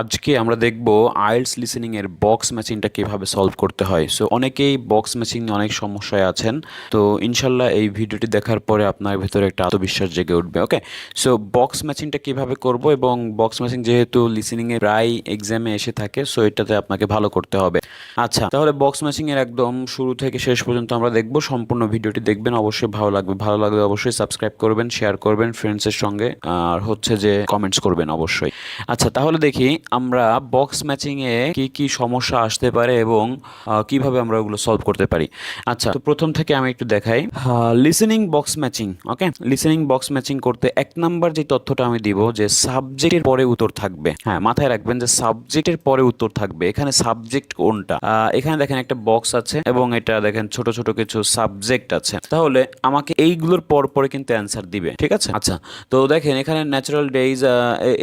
আজকে আমরা দেখব আইএলটিএস লিসেনিং এর বক্স ম্যাচিংটা কিভাবে সলভ করতে হয়। সো অনেকেই বক্স ম্যাচিং নিয়ে অনেক সমস্যায় আছেন। তো ইনশাল্লাহ এই ভিডিওটি দেখার পরে আপনার ভেতরে একটা আত্মবিশ্বাস জেগে উঠবে। ওকে, সো বক্স ম্যাচিংটা কিভাবে করব, এবং বক্স ম্যাচিং যেহেতু লিসেনিং এর প্রায় এক্সামে এসে থাকে, সো এটাতে আপনাকে ভালো করতে হবে। আচ্ছা, তাহলে বক্স ম্যাচিং এর একদম শুরু থেকে শেষ পর্যন্ত আমরা দেখব। সম্পূর্ণ ভিডিওটি দেখবেন, অবশ্যই ভালো লাগবে। ভালো লাগলে অবশ্যই সাবস্ক্রাইব করবেন, শেয়ার করবেন ফ্রেন্ডসের সঙ্গে, আর হচ্ছে যে কমেন্টস করবেন অবশ্যই। আচ্ছা, তাহলে দেখি আমরা বক্স ম্যাচিং এ কি কি সমস্যা আসতে পারে এবং কিভাবে আমরা ওগুলো সলভ করতে পারি। আচ্ছা, তো প্রথম থেকে আমি একটু দেখাই লিসেনিং বক্স ম্যাচিং। ওকে, লিসেনিং বক্স ম্যাচিং করতে এক নাম্বার যে তথ্যটা আমি দিব যে সাবজেক্টের পরে উত্তর থাকবে। হ্যাঁ, মাথায় রাখবেন যে সাবজেক্টের পরে উত্তর থাকবে। এখানে সাবজেক্ট কোনটা, এখানে দেখেন একটা বক্স আছে এবং এটা দেখেন ছোট ছোট কিছু সাবজেক্ট আছে। তাহলে আমাকে এইগুলোর পর পরে কিন্তু অ্যান্সার দিবে, ঠিক আছে। আচ্ছা, তো দেখেন এখানে ন্যাচারাল ডেইজ,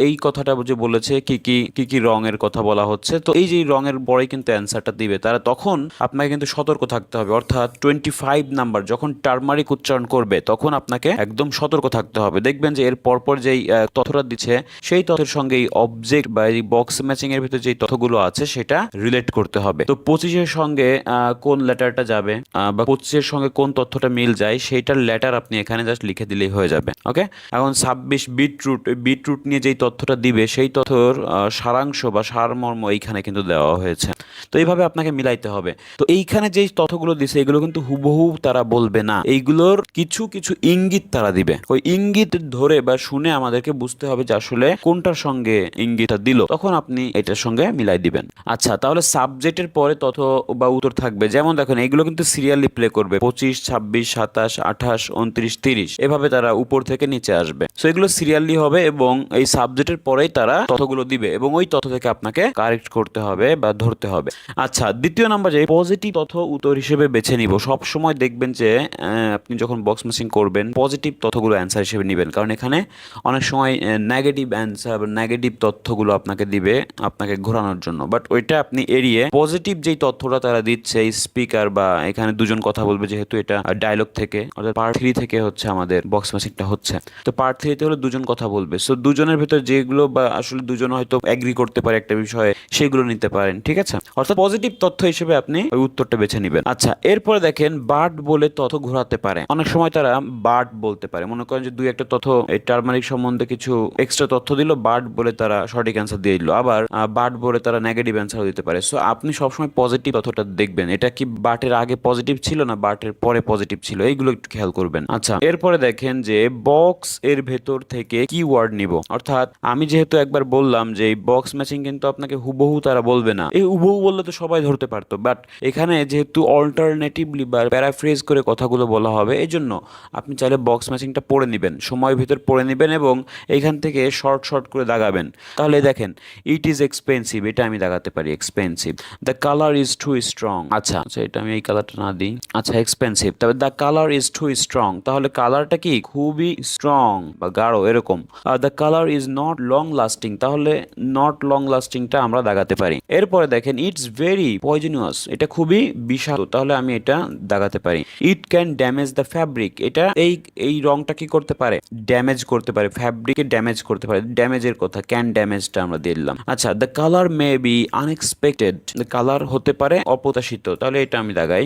এই কথাটা যে বলেছে কি কি কি কি রঙের কথা বলা হচ্ছে, তো এই যে রঙের পরে কিন্তু অ্যান্সারটা দিবে তারা, তখন আপনাকে কিন্তু সতর্ক থাকতে হবে। অর্থাৎ 25 নাম্বার যখন টার্মারিক উচ্চারণ করবে তখন আপনাকে একদম সতর্ক থাকতে হবে। দেখবেন যে এর পরপর যেই তথ্যটা দিচ্ছে সেই তথ্যের সঙ্গে এই অবজেক্ট বা এই বক্স ম্যাচিং এর ভিতরে যে তথ্যগুলো আছে সেটা রিলেট করতে হবে। তো 25-এর সঙ্গে কোন লেটারটা যাবে বা 25-এর সঙ্গে কোন তথ্যটা মিল যায় সেইটার লেটার আপনি এখানে জাস্ট লিখে দিলেই হয়ে যাবে। ওকে, এখন 26 বিটরুট, বিটরুট নিয়ে যেই তথ্যটা দিবে সেই তথ্যর সারাংশ বা সারমর্ম এইখানে কিন্তু দেওয়া হয়েছে। তো এইভাবে আপনাকে মিলাইতে হবে। তো এইখানে যেই তথ্যগুলো দিছে এগুলো কিন্তু হুবহু তারা বলবে না, এইগুলোর কিছু কিছু ইঙ্গিত তারা দিবে। ওই ইঙ্গিত ধরে বা শুনে আমাদেরকে বুঝতে হবে যে আসলে কোনটার সঙ্গে ইঙ্গিতটা দিল, তখন আপনি এটার সঙ্গে মিলাই দিবেন। আচ্ছা, তাহলে সাবজেক্টের পরে তথ্য বা উত্তর থাকবে। যেমন দেখেন এগুলো কিন্তু সিরিয়ালি প্লে করবে, 25, 26, 27, 28, 29, 30, এভাবে তারা উপর থেকে নিচে আসবে। সো এগুলো সিরিয়ালি হবে এবং এই সাবজেক্টের পরেই তারা তথ্যগুলো দিবে এবং ওই তথ্য থেকে আপনাকে কারেক্ট করতে হবে বা ধরতে হবে। আচ্ছা, দ্বিতীয় নাম্বার যে পজিটিভ তথ্য উত্তর হিসেবে বেছে নিব। সব সময় দেখবেন যে আপনি যখন বক্স ম্যাচিং করবেন পজিটিভ তথ্যগুলো অ্যান্সার হিসেবে নেবেন, কারণ এখানে অনেক সময় নেগেটিভ অ্যান্সার বা নেগেটিভ তথ্যগুলো আপনাকে দিবে আপনাকে ঘোরানোর জন্য। বাট ওইটা আপনি এড়িয়ে পজিটিভ যেই তথ্যটা তারা দিচ্ছে, এই স্পিকার বা এখানে দুজন কথা বলবে, যেহেতু এটা ডায়লগ থেকে অর্থাৎ পার্ট 3 থেকে হচ্ছে আমাদের বক্স ম্যাচিংটা হচ্ছে। তো পার্ট 3-তে হলো দুজন কথা বলবে। সো দুজনের ভিতর যেগুলো বা আসলে দুজন হয়তো এগ্রি করতে পারে একটা বিষয়ে, সেগুলো নিতে পারেন, ঠিক আছে। অর্থাৎ পজিটিভ তথ্য হিসেবে আপনি ওই উত্তরটা বেছে নেবেন। আচ্ছা, এরপরে দেখেন বার্ড বলে তথ্য ঘোরাতে পারে। অনেক সময় তারা বার্ড বলতে পারে। মনে করেন যে দুই একটা তথ্য এই টার্মারিক সম্বন্ধে কিছু এক্সট্রা তথ্য দিল, বার্ড বলে তারা সঠিক অ্যান্সার দিয়ে দিল, আবার বার্ড বলে তারা নেগেটিভ অ্যান্সারও দিতে পারে। সো আপনি সবসময় পজিটিভ তথ্যটা দেখবেন, এটা কি বার্টের আগে পজিটিভ ছিল না বার্টের পরে পজিটিভ ছিল, এইগুলো একটু খেয়াল করবেন। আচ্ছা, এরপরে দেখেন যে বক্স এর ভেতর থেকে কি ওয়ার্ড নিব। অর্থাৎ আমি যেহেতু একবার বললাম যে এই বক্স ম্যাচিং কিন্তু আপনাকে হুবহু তারা বলবে না, এই হুবহু বললে তো সবাই ধরতে পারতো, বাট এখানে যেহেতু অল্টারনেটিভলি বা প্যারাফ্রেজ করে কথাগুলো বলা হবে, এই জন্য আপনি চাইলে বক্স ম্যাচিংটা পড়ে নেবেন, সময়ের ভিতর পড়ে নেবেন এবং এইখান থেকে শর্ট শর্ট করে দাগাবেন। তাহলে দেখেন ইট ইজ এক্সপেন্সিভ, এটা আমি দাগাতে পারি expensive. The colour is too strong, আচ্ছা আচ্ছা এটা আমি এই কালারটা না দিই। আচ্ছা, এক্সপেন্সিভ, তবে the colour is too strong, তাহলে কালারটা কি খুবই স্ট্রং বা গাঢ় এরকম। The colour is not long lasting, তাহলে নট লং লাস্টিংটা আমরা দাগাতে পারি। এরপরে দেখেন ইটস ভেরি পয়জনিয়াস, এটা খুবই বিষাক্ত, তাহলে আমি এটা দাগাতে পারি। ইট ক্যান ড্যামেজ দ্য ফ্যাব্রিক, এটা এই এই রংটা কি করতে পারে, ড্যামেজ করতে পারে, ফ্যাব্রিকে ড্যামেজ করতে পারে। ড্যামেজের কথা, ক্যান ড্যামেজটা আমরা দিয়ে দিলাম। আচ্ছা, the colour may be unexpected, colour হতে পারে অপ্রত্যাশিত, তাহলে এটা আমি দাগাই।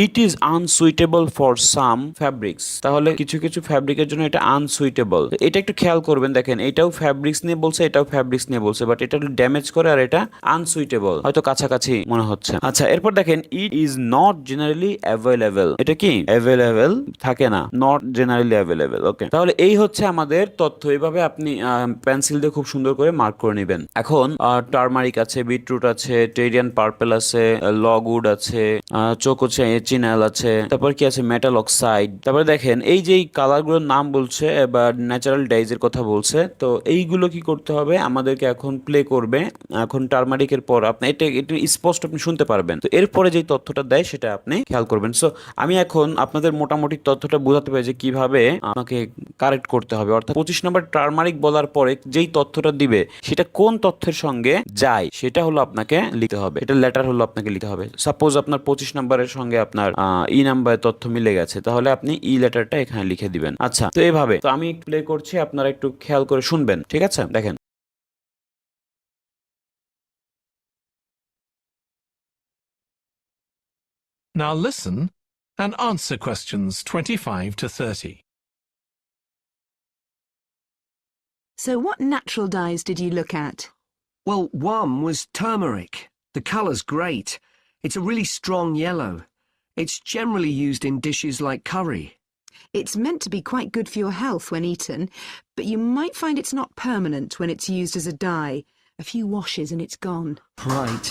It is unsuitable for some fabrics, তাহলে কিছু কিছু ফ্যাব্রিকের জন্য এটা আনসুইটেবল। এটা একটু খেয়াল করবেন, দেখেন এটাও ফ্যাব্রিক্স নিয়ে বলছে, এটাও ফ্যাব্রিক্স নিয়ে বলছে, বাট এটা ড্যামেজ করে আর এটা আনসুইটেবল, হয়তো কাছাকাছি মনে হচ্ছে। আচ্ছা, এরপর দেখেন it is not generally available, এটা কি অ্যাভেলেবল থাকে না, নট জেনারেলি অ্যাভেলেবল। ওকে, তাহলে এই হচ্ছে আমাদের তথ্য। এইভাবে আপনি পেন্সিল দিয়ে খুব সুন্দর করে মার্ক করে নেবেন। এখন টার্মারিক আছে, বিটরুট আছে, টেরিয়ান পার্পেল আছে, লগউড আছে, চোকোচে চিনাল আছে, তারপর কি আছে মেটাল অক্সাইড। তারপরে দেখেন এই যে কালারগুলোর নাম বলছে বা ন্যাচারাল ডাইজের কথা বলছে, তো এইগুলো কি করতে হবে আমাদেরকে এখন প্লে করবে। এখন টার্মারিকের পর আপনি এটা একটু স্পষ্ট আপনি শুনতে পারবেন। তো এরপরে যেই তথ্যটা দেয় সেটা আপনি খেয়াল করবেন। সো আমি এখন আপনাদের মোটামুটি তথ্যটা বোঝাতে পারি যে কিভাবে আমাকে কারেক্ট করতে হবে। অর্থাৎ 25 নম্বর টার্মারিক বলার পরে যেই তথ্যটা দিবে সেটা কোন তথ্যের সঙ্গে যায় সেটা হলো আপনাকে লিখতে হবে, এটা লেটার হলো আপনাকে লিখতে হবে। সাপোজ আপনার 25 নম্বরের সঙ্গে আপনার ই নাম্বারের তথ্য মিলে গেছে, তাহলে আপনি ই লেটারটা এখানে লিখে দিবেন। আচ্ছা, তো এভাবে তো আমি প্লে করছি, আপনারা একটু খেয়াল করে শুনবেন, ঠিক আছে। দেখেন Now listen and answer questions 25 to 30. So what natural dyes did you look at? Well, one was turmeric. The colour's great. It's a really strong yellow. It's generally used in dishes like curry. It's meant to be quite good for your health when eaten, but you might find it's not permanent when it's used as a dye. A few washes and it's gone. Right.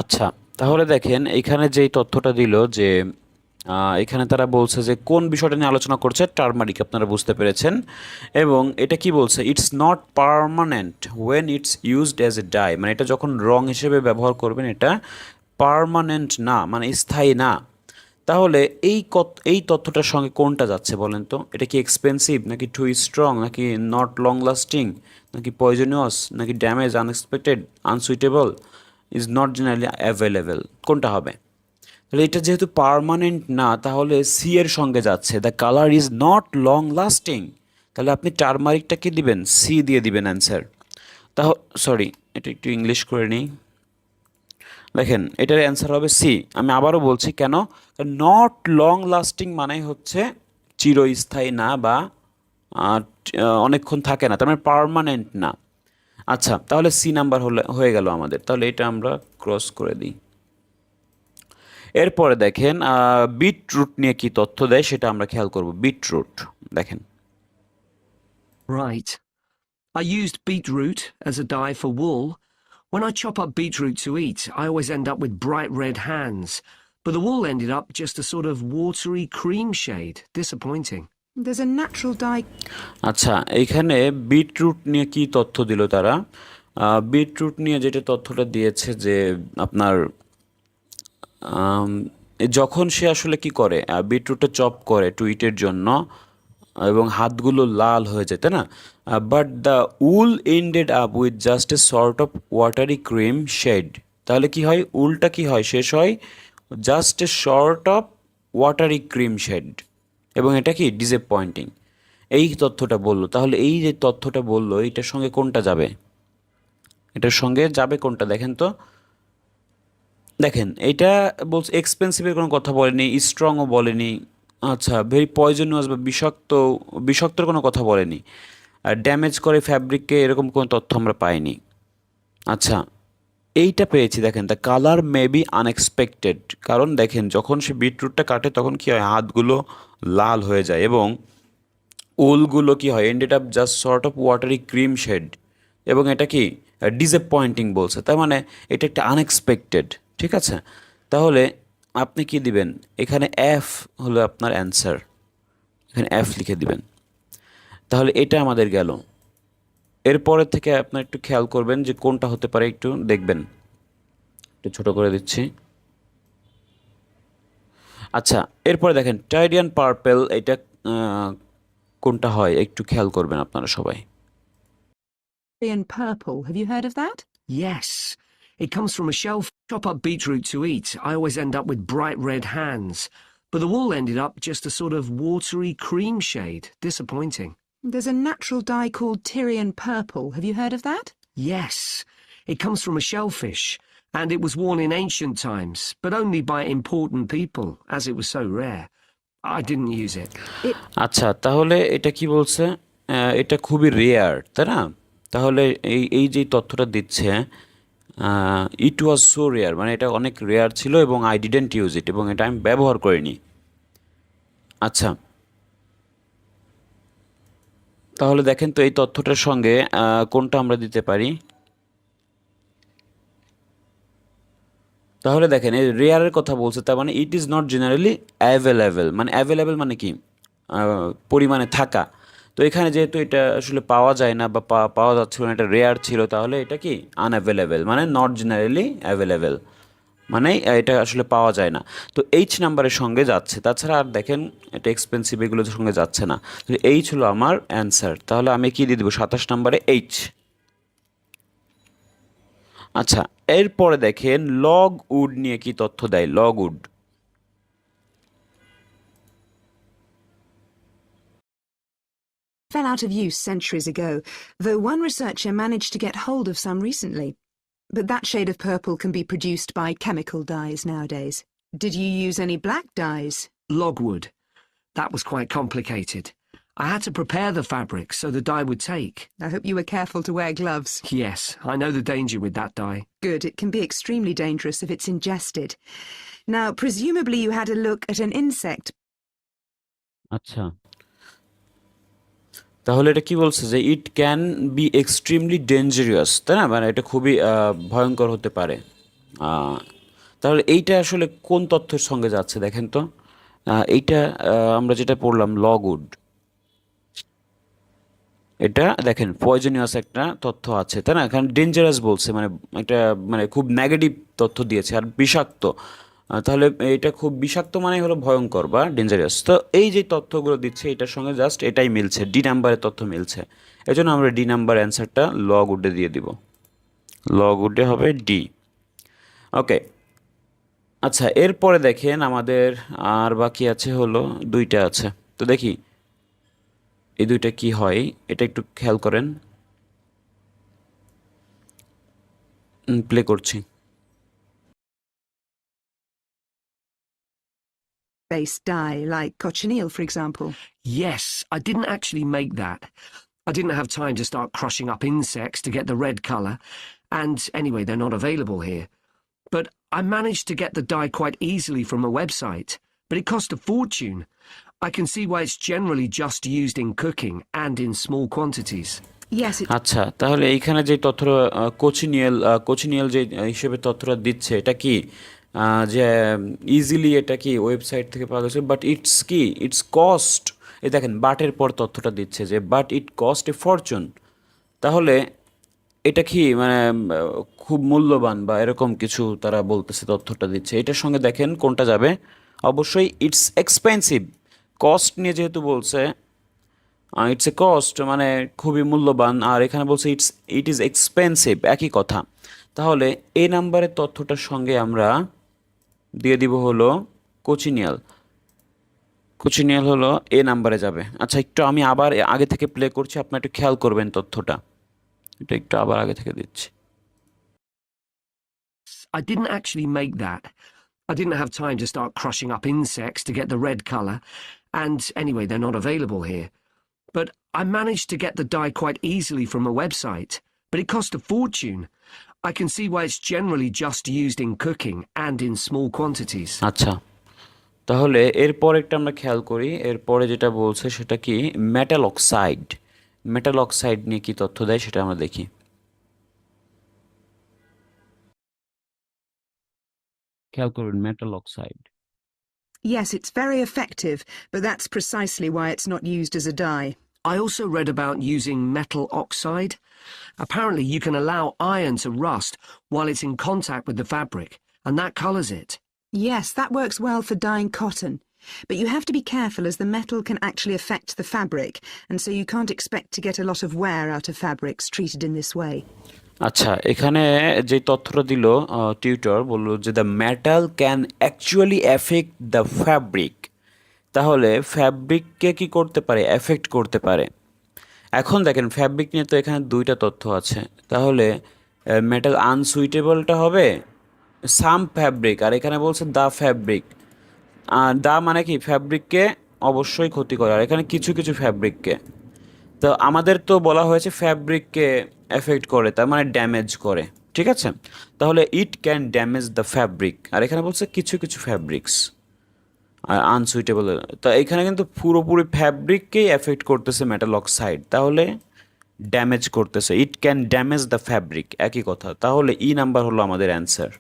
আচ্ছা, তাহলে দেখেন এখানে যেই তথ্যটা দিল যে এখানে তারা বলছে যে কোন বিষয়টা নিয়ে আলোচনা করছে, টার্মারিক, আপনারা বুঝতে পেরেছেন। এবং এটা কি বলছে, it's not permanent when it's used as a dye, মানে এটা যখন রং হিসেবে ব্যবহার করবেন এটা পার্মানেন্ট না, মানে স্থায়ী না। তাহলে এই তথ্যটার সঙ্গে কোনটা যাচ্ছে বলেন তো? এটা কি এক্সপেন্সিভ, নাকি টু স্ট্রং, নাকি নট লং লাস্টিং, নাকি পয়জনিয়াস, নাকি damage, unexpected, unsuitable, is not generally available? কোনটা হবে? তাহলে এটা যেহেতু পার্মানেন্ট না, তাহলে সি এর সঙ্গে যাচ্ছে, the colour is not long lasting. তাহলে আপনি টার্মারিকটা কি দিবেন? সি দিয়ে দিবেন অ্যান্সার। সরি, এটা একটু ইংলিশ করে নিই। দেখেন এটার অ্যান্সার হবে সি। আমি আবারও বলছি কেন, নট লং লাস্টিং মানে হচ্ছে চিরস্থায়ী না বা অনেকক্ষণ থাকে না, তার মানে পার্মানেন্ট না। আচ্ছা, তাহলে সি নাম্বার হয়ে গেল আমাদের। তাহলে এটা আমরা ক্রস করে দিই। এরপরে দেখেন বিটরুট নিয়ে কি তথ্য দেয় সেটা আমরা খেয়াল করব। বিটরুট দেখেন, Right. I used beetroot as a dye for wool. When I chop up beetroot to eat, I always end up with bright red hands. But the wool ended up just a sort of watery cream shade. Disappointing. There's a natural dye. আচ্ছা এইখানে beetroot নিয়ে কি তথ্য দিল তারা? Beetroot নিয়ে যেটা তথ্যটা দিয়েছে যে আপনার যখন সে আসলে কি করে, বিটরুটটা চপ করে টুইটের জন্য এবং হাতগুলো লাল হয়ে যায়, তাই না? But the wool ended up with just a sort of watery cream shade. তাহলে কি হয়, উলটা কি হয়, শেষ হয় just a sort of watery cream shade, এবং এটা কি ডিসঅ্যাপয়েন্টিং। এই তথ্যটা বললো। তাহলে এই যে তথ্যটা বললো এইটার সঙ্গে কোনটা যাবে? এটার সঙ্গে যাবে কোনটা দেখেন তো। দেখেন এইটা বলছে এক্সপেন্সিভের কোনো কথা বলেনি, স্ট্রংও বলেনি, আচ্ছা ভেরি পয়জনাস বা বিষাক্তর কোনো কথা বলেনি, আর ড্যামেজ করে ফ্যাব্রিককে এরকম কোনো তথ্য আমরা পাইনি। আচ্ছা এইটা পেয়েছি, দেখেন the colour may be unexpected. কারণ দেখেন যখন সে বিটরুটটা কাটে তখন কী হয়, হাতগুলো লাল হয়ে যায় এবং উলগুলো কী হয়, ended up just sort of watery cream shade, এবং এটা কি ডিসঅ্যাপয়েন্টিং বলছে, তার মানে এটা একটা আনএক্সপেক্টেড। ঠিক আছে, তাহলে আপনি কি দিবেন এখানে? এফ হলো আপনার অ্যান্সার, এখানে এফ লিখে দিবেন। তাহলে এটা আমাদের গেল। এরপরের থেকে আপনার একটু খেয়াল করবেন যে কোনটা হতে পারে, একটু দেখবেন, একটু ছোট করে দিচ্ছি। আচ্ছা এরপরে দেখেন টাইডিয়ান পার্পেল, এটা কোনটা হয় একটু খেয়াল করবেন আপনারা সবাই। And purple. Have you heard of that? Yes. It comes from a shelf. Chop up beetroot to eat. I always end up with bright red hands. But the wool ended up just a sort of watery cream shade. Disappointing. There's a natural dye called Tyrian purple. Have you heard of that? Yes. It comes from a shellfish. And it was worn in ancient times, but only by important people, as it was so rare. I didn't use it. আচ্ছা তাহলে এটা কি বলছে, এটা খুবই rare, তাই না? তাহলে এই যে তথ্যটা দিচ্ছে, ইট ওয়াজ সো রেয়ার, মানে এটা অনেক রেয়ার ছিল এবং আই ডিডেন্ট ইউজ ইট, এবং এটা আমি ব্যবহার করিনি। আচ্ছা তাহলে দেখেন তো এই তথ্যটার সঙ্গে কোনটা আমরা দিতে পারি। তাহলে দেখেন এই রেয়ারের কথা বলছে, তার মানে it is not generally available, মানে অ্যাভেলেবেল মানে কি পরিমাণে থাকা। তো এখানে যেহেতু এটা আসলে পাওয়া যায় না বা পাওয়া যাচ্ছিল না, এটা রেয়ার ছিল, তাহলে এটা কি আনঅ্যাভেলেবেল, মানে নট জেনারেলি অ্যাভেলেবেল, মানে এটা আসলে পাওয়া যায় না। তো এইচ নাম্বারের সঙ্গে যাচ্ছে, তাছাড়া আর দেখেন এটা এক্সপেন্সিভ এগুলোর সঙ্গে যাচ্ছে না। তো এইচ হলো আমার অ্যান্সার। তাহলে আমি কি দিয়ে দেবো 27 নম্বরে এইচ। আচ্ছা এরপরে দেখেন লগ উড নিয়ে কি তথ্য দেয়। Log wood Fell out of use centuries ago, though one researcher managed to get hold of some recently. But that shade of purple can be produced by chemical dyes nowadays. Did you use any black dyes? Logwood. That was quite complicated. I had to prepare the fabric so the dye would take. I hope you were careful to wear gloves. Yes, I know the danger with that dye. Good, it can be extremely dangerous if it's ingested. Now, presumably you had a look at an insect. আচ্ছা, তাহলে এটা কি বলছে যে it can be extremely ডেঞ্জারিয়াস, তাই না? মানে এটা খুবই ভয়ঙ্কর হতে পারে। তাহলে এইটা আসলে কোন তথ্যের সঙ্গে যাচ্ছে দেখেন তো। এইটা আমরা যেটা পড়লাম লগউড, এটা দেখেন পয়জনিয়াস একটা তথ্য আছে, তাই না? কারণ ডেঞ্জারাস বলছে, মানে এটা মানে খুব নেগেটিভ তথ্য দিয়েছে, আর বিষাক্ত। তাহলে এটা খুব বিষাক্ত মানে হলো ভয়ঙ্কর বা ডেঞ্জারাস। তো এই যে তথ্যগুলো দিচ্ছে এটার সঙ্গে জাস্ট এটাই মিলছে, ডি নাম্বারের তথ্য মিলছে। এই জন্য আমরা ডি নাম্বার অ্যান্সারটা লগউডে দিয়ে দিব, লগউডে হবে ডি। ওকে, আচ্ছা এরপরে দেখেন আমাদের আর বাকি আছে হলো দুইটা আছে, তো দেখি এই দুইটা কি হয়, এটা একটু খেয়াল করেন। প্লে করছি। Based dye, like cochineal, for example. Yes, I didn't actually make that. I didn't have time to start crushing up insects to get the red colour, and anyway, they're not available here. But I managed to get the dye quite easily from a website, but it cost a fortune. I can see why it's generally just used in cooking and in small quantities. Yes, it আচ্ছা, তাহলে এইখানে যে তথ্যটা কোচিনিয়াল যে হিসেবে তথ্যটা দিচ্ছে, এটা কি যে ইজিলি এটা কি ওয়েবসাইট থেকে পাওয়া গেছে, বাট ইটস কি ইটস কস্ট। এই দেখেন বাটের পর তথ্যটা দিচ্ছে যে but it cost A Fortune. তাহলে এটা কি মানে খুব মূল্যবান বা এরকম কিছু তারা বলতেছে, তথ্যটা দিচ্ছে। এটার সঙ্গে দেখেন কোনটা যাবে, অবশ্যই ইটস এক্সপেন্সিভ। কস্ট নিয়ে যেহেতু বলছে, ইটস এ কস্ট মানে খুবই মূল্যবান, আর এখানে বলছে ইট ইজ এক্সপেন্সিভ, একই কথা। তাহলে এই নাম্বারের তথ্যটার সঙ্গে আমরা দিয়ে দিব হলো কোচিনিয়াল। কোচিনিয়াল হলো এ নাম্বারে যাবে। আচ্ছা একটু আমি আবার আগে থেকে প্লে করছি, আপনার একটু খেয়াল করবেন তথ্যটা। এটা একটু আবার আগে থেকে দিচ্ছি। I didn't actually make that. I didn't have time to start crushing up insects to get the red colour, and anyway, they're not available here. But I managed to get the dye quite easily from a website, but it cost a fortune. I can see why it's generally just used in cooking and in small quantities. আচ্ছা, তাহলে এরপর একটা আমরা খেয়াল করি, এরপরে যেটা বলছে সেটা কি মেটাল অক্সাইড। মেটাল অক্সাইড নিয়ে কি তথ্য দেয় সেটা আমরা দেখি। খেয়াল করুন metal oxide. yes, it's very effective, but that's precisely why it's not used as a dye. I also read about using metal oxide. Apparently, you can allow iron to rust while it's in contact with the fabric, and that colours it. Yes, that works well for dyeing cotton. But you have to be careful as the metal can actually affect the fabric, and so you can't expect to get a lot of wear out of fabrics treated in this way. আচ্ছা, এখানে যে তথ্যটা দিল tutor, বলল যে the metal can actually effect the fabric. তাহলে ফ্যাব্রিককে কি করতে পারে, এফেক্ট করতে পারে। এখন দেখেন ফ্যাব্রিক নিয়ে তো এখানে দুইটা তথ্য আছে, তাহলে মেটাল আনসুইটেবলটা হবে সাম ফ্যাব্রিক, আর এখানে বলছে দ্য ফ্যাব্রিক। আর দা মানে কি ফ্যাব্রিককে অবশ্যই ক্ষতি করে, আর এখানে কিছু কিছু ফ্যাব্রিককে। তো আমাদের তো বলা হয়েছে ফ্যাব্রিককে এফেক্ট করে, তার মানে ড্যামেজ করে, ঠিক আছে? তাহলে it can damage the fabric, আর এখানে বলছে কিছু কিছু ফ্যাব্রিক্স আর আনসুইটেবল। তো এখানে কিন্তু পুরোপুরি ফ্যাব্রিককেই এফেক্ট করতেছে মেটাল অক্সাইড, তাহলে ড্যামেজ করতেছে, ইট ক্যান ড্যামেজ দ্য ফ্যাব্রিক, একই কথা। তাহলে ই নাম্বার হলো আমাদের অ্যান্সার।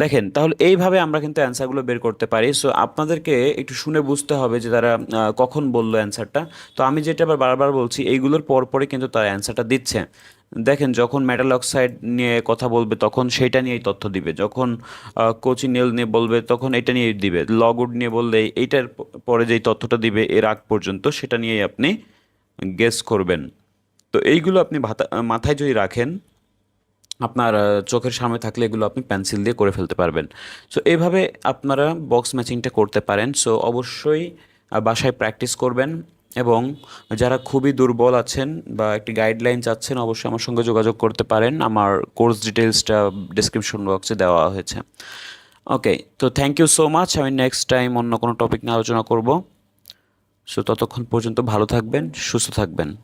দেখেন তাহলে এইভাবে আমরা কিন্তু অ্যান্সারগুলো বের করতে পারি। সো আপনাদেরকে একটু শুনে বুঝতে হবে যে তারা কখন বললো অ্যান্সারটা। তো আমি যেটা আবার বারবার বলছি, এইগুলোর পরপরই কিন্তু তারা অ্যান্সারটা দিচ্ছে। দেখেন যখন মেটাল অক্সাইড নিয়ে কথা বলবে তখন সেটা নিয়েই তথ্য দিবে, যখন কোচিনিয়াল নিয়ে বলবে তখন এটা নিয়েই দিবে, লগউড নিয়ে বললে এইটার পরে যেই তথ্যটা দিবে এর আগ পর্যন্ত সেটা নিয়েই আপনি গেস করবেন। তো এইগুলো আপনি মাথায় যদি রাখেন, আপনার চোখের সামনে থাকলে এগুলো আপনি পেন্সিল দিয়ে করে ফেলতে পারবেন। সো এইভাবে আপনারা বক্স ম্যাচিংটা করতে পারেন। সো অবশ্যই বাসায় প্র্যাকটিস করবেন, এবং যারা খুবই দুর্বল আছেন বা একটি গাইডলাইন চাচ্ছেন অবশ্যই আমার সঙ্গে যোগাযোগ করতে পারেন, আমার কোর্স ডিটেলসটা ডিসক্রিপশন বক্সে দেওয়া হয়েছে। ওকে, তো থ্যাংক ইউ সো মাচ। আমি নেক্সট টাইম অন্য কোনো টপিক নিয়ে আলোচনা করব। সো ততক্ষণ পর্যন্ত ভালো থাকবেন, সুস্থ থাকবেন।